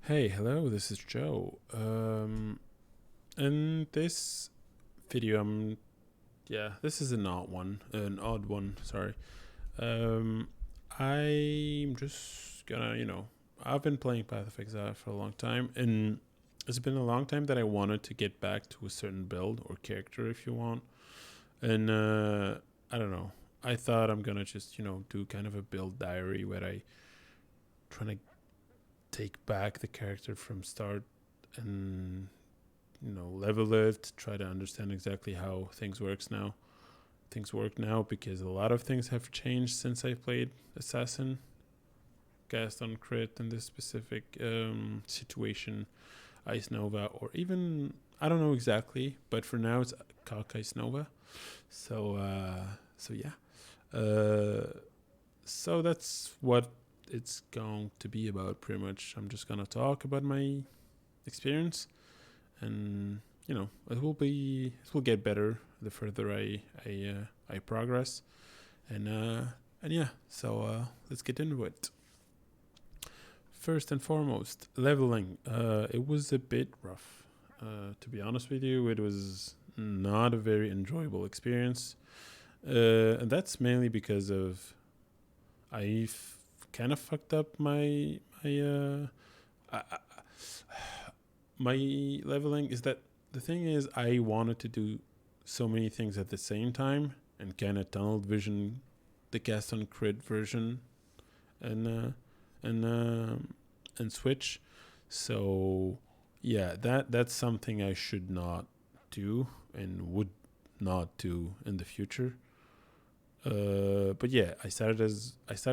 Hey, hello, this is Joe. In this video, this is an odd one, sorry. Um, I'm just gonna, I've been playing Path of Exile for a long time, and it's been a long time that I wanted to get back to a certain build or character, if you want. And I don't know. I thought I'm gonna just, do kind of a build diary where I try to take back the character from start and level it, try to understand exactly how things work now, because a lot of things have changed since I played assassin, cast on crit in this specific situation, ice nova, or even I don't know exactly, but for now it's COC ice nova. So yeah. So that's what it's going to be about, pretty much. I'm just gonna talk about my experience, and it will get better the further I progress, and yeah. So let's get into it. First and foremost, leveling. It was a bit rough. To be honest with you, it was not a very enjoyable experience, and that's mainly because of I've kind of fucked up I, my leveling. Is that the thing is I wanted to do so many things at the same time and kind of tunnel vision the cast on crit version and and and switch. So yeah, that's something I should not do and would not do in the future. But yeah, I started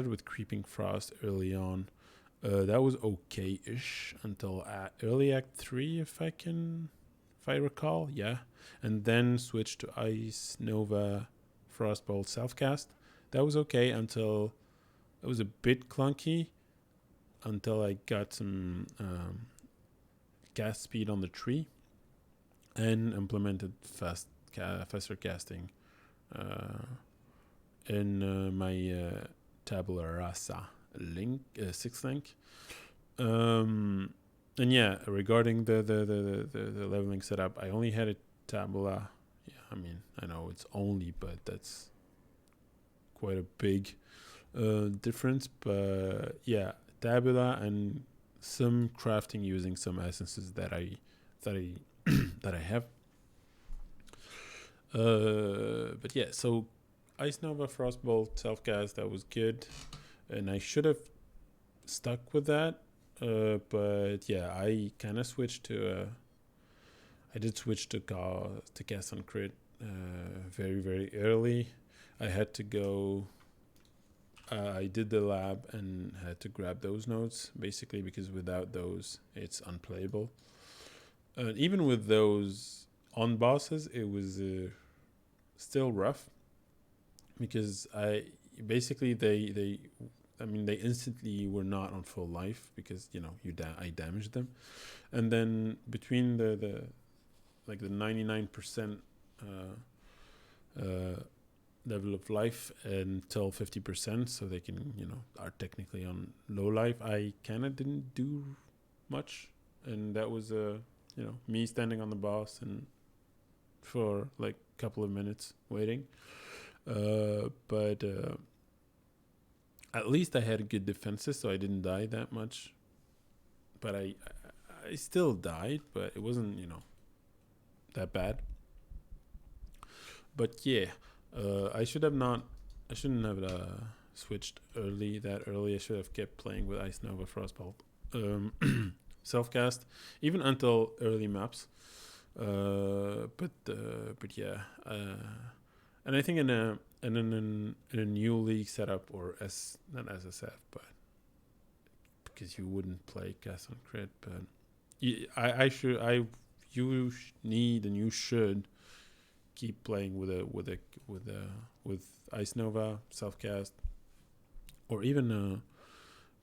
with Creeping Frost early on. That was okay-ish until early Act 3, if I recall, yeah. And then switched to Ice Nova Frostbolt Selfcast. That was okay until it was a bit clunky until I got some cast speed on the tree and implemented faster casting uh, in my tabula rasa link, sixth link. And yeah, regarding the leveling setup, I only had a tabula. Yeah, I mean, I know it's only, but that's quite a big difference. But yeah, tabula and some crafting using some essences that I that I have. But yeah, so Ice Nova Frostbolt Selfcast, that was good, and I should have stuck with that. But yeah, I kind of switched to. I did switch to cast on crit very very early. I had to go. I did the lab and had to grab those notes basically because without those it's unplayable. Even with those on bosses, it was still rough because I basically they I mean they instantly were not on full life because I damaged them, and then between the like the 99% uh, level of life until 50%, so they can are technically on low life. I kind of didn't do much, and that was me standing on the boss and for like a couple of minutes waiting. But at least I had good defenses, so I didn't die that much. But I still died, but it wasn't that bad. But yeah, I should have not. I shouldn't have switched that early. I should have kept playing with Ice Nova Frostbolt, self-cast, even until early maps. But yeah, and I think in a new league setup, or not SSF, but because you wouldn't play cast on crit, but you need and you should keep playing with Ice Nova Selfcast or even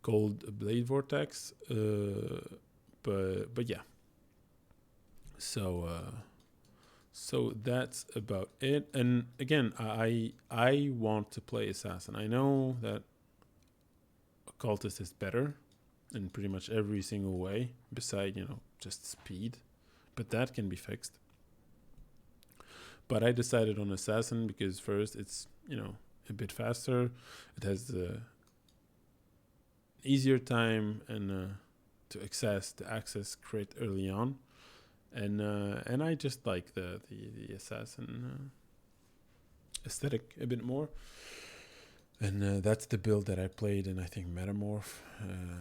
Gold Blade Vortex. But yeah, so so that's about it. And again, I want to play assassin. I know that occultist is better in pretty much every single way, beside, just speed. But that can be fixed. But I decided on Assassin because first it's, a bit faster. It has the easier time and to access crit early on. And I just like the Assassin aesthetic a bit more. And that's the build that I played in, I think, Metamorph.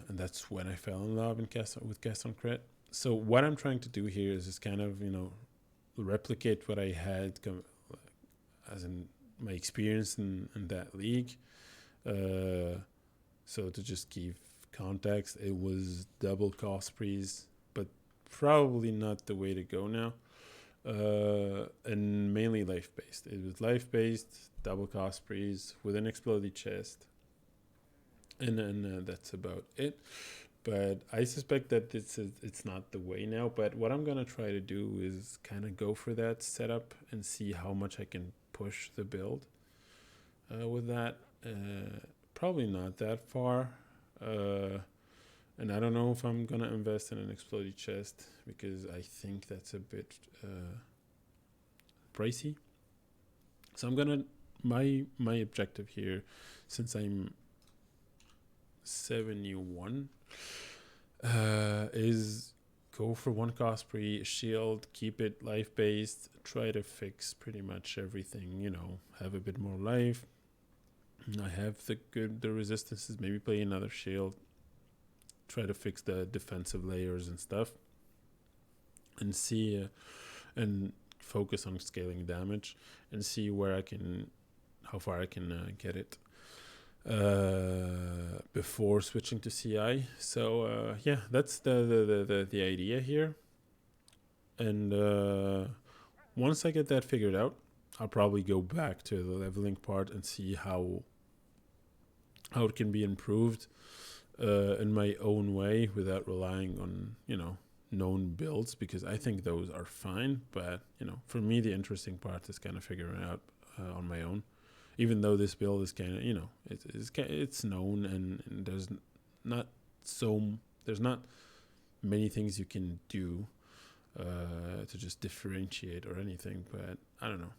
And that's when I fell in love with Cast on Crit. So what I'm trying to do here is just kind of, replicate what I had as in my experience in that league. So to just give context, it was double cost sprees, but probably not the way to go now. And mainly life-based. It was life-based, double cost sprees with an exploded chest. And then that's about it. But I suspect that it's not the way now. But what I'm going to try to do is kind of go for that setup and see how much I can push the build with that. Probably not that far. And I don't know if I'm going to invest in an exploded chest because I think that's a bit pricey. So I'm going to... My objective here, since I'm 71... is go for one cost pre shield, keep it life based, try to fix pretty much everything, have a bit more life. I have the resistances, maybe play another shield, try to fix the defensive layers and stuff, and see and focus on scaling damage and see how far I can get it before switching to CI. So that's the idea here. And once I get that figured out, I'll probably go back to the leveling part and see how it can be improved in my own way without relying on known builds, because I think those are fine. But for me, the interesting part is kind of figuring out on my own. Even though this build is kind of, it's known and there's not many things you can do to just differentiate or anything. But I don't know.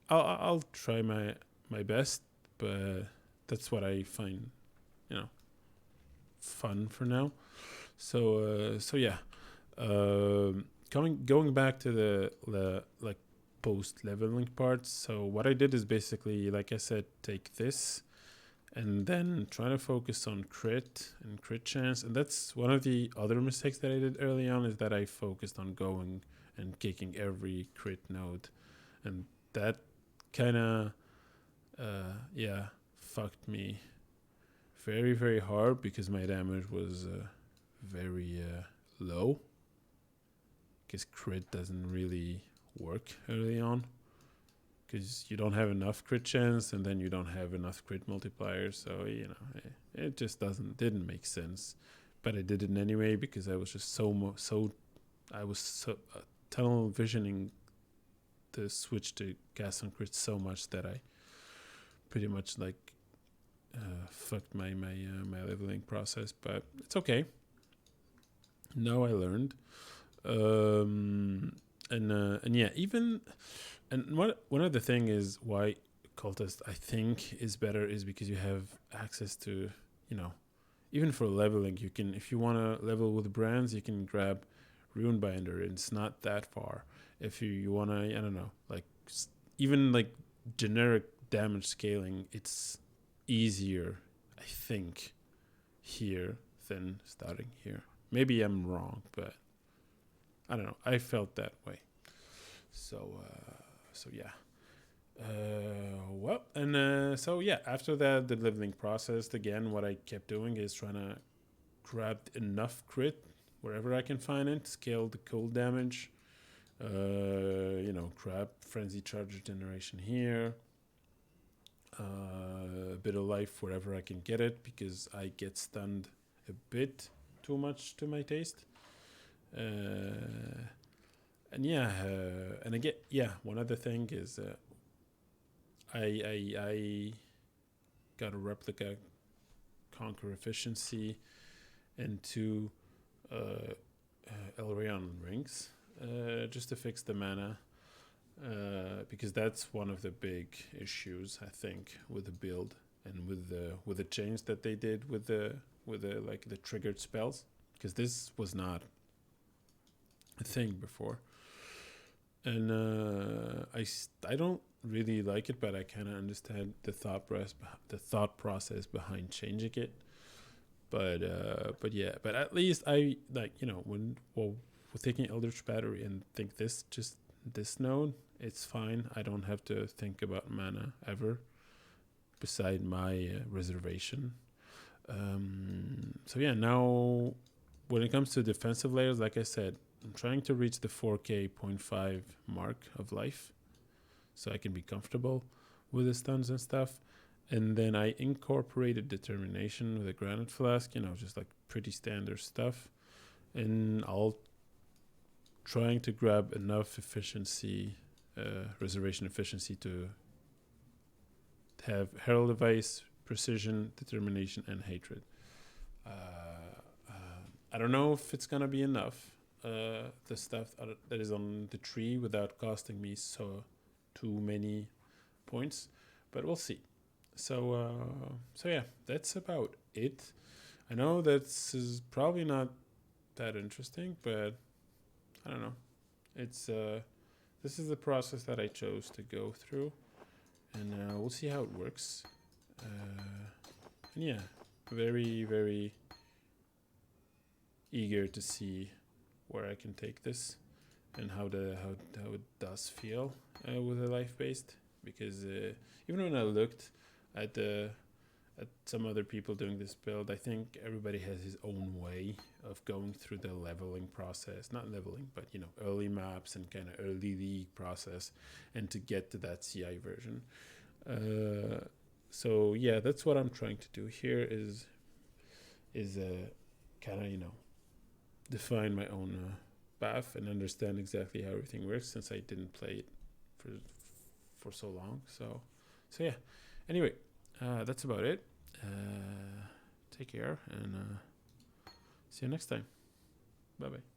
I'll try my best, but that's what I find, fun for now. So yeah. Going back to the post leveling parts. So what I did is basically, like I said, take this and then try to focus on crit and crit chance. And that's one of the other mistakes that I did early on, is that I focused on going and kicking every crit node, and that kind of fucked me very, very hard because my damage was very low, because crit doesn't really work early on because you don't have enough crit chance and then you don't have enough crit multiplier. So it just didn't make sense, but I did it anyway because I was just I was tunnel visioning the switch to cast on crit so much that I pretty much fucked my leveling process. But it's okay, now I learned. One of the thing is why Cultist I think is better is because you have access to, even for leveling, you can, if you want to level with brands, you can grab Runebinder. It's not that far. If you want to, I don't know, even generic damage scaling, it's easier, I think, here than starting here. Maybe I'm wrong, but I don't know. I felt that way. So yeah. After that, the leveling process, again, what I kept doing is trying to grab enough crit wherever I can find it, scale the cold damage, grab frenzy charge generation here, a bit of life wherever I can get it, because I get stunned a bit too much to my taste. One other thing is I got a replica conquer efficiency and 2 Elrayon rings, just to fix the mana, because that's one of the big issues I think with the build and with the change that they did with the like the triggered spells, because this was not a thing before, and I don't really like it, but I kind of understand the thought process behind changing it. But yeah, but at least I like, when we're taking Eldritch Battery and think this node, it's fine. I don't have to think about mana ever beside my reservation. So yeah, now when it comes to defensive layers, like I said, I'm trying to reach the 4K 0.5 mark of life so I can be comfortable with the stuns and stuff. And then I incorporated Determination with a Granite Flask, just like pretty standard stuff. And I'll trying to grab enough efficiency, reservation efficiency, to have Herald Device, Precision, Determination, and Hatred. I don't know if it's gonna be enough, the stuff that is on the tree, without costing me too many points, but we'll see. So yeah, that's about it. I know this is probably not that interesting, but I don't know. It's this is the process that I chose to go through, and we'll see how it works. And yeah, very, very eager to see where I can take this and how it does feel with a life based, because even when I looked at some other people doing this build, I think everybody has his own way of going through the leveling process. Not leveling, but early maps and kind of early league process, and to get to that CI version. So yeah, that's what I'm trying to do here, is kind of define my own path and understand exactly how everything works, since I didn't play it for so long. So yeah. Anyway, that's about it. Take care, and see you next time. Bye bye.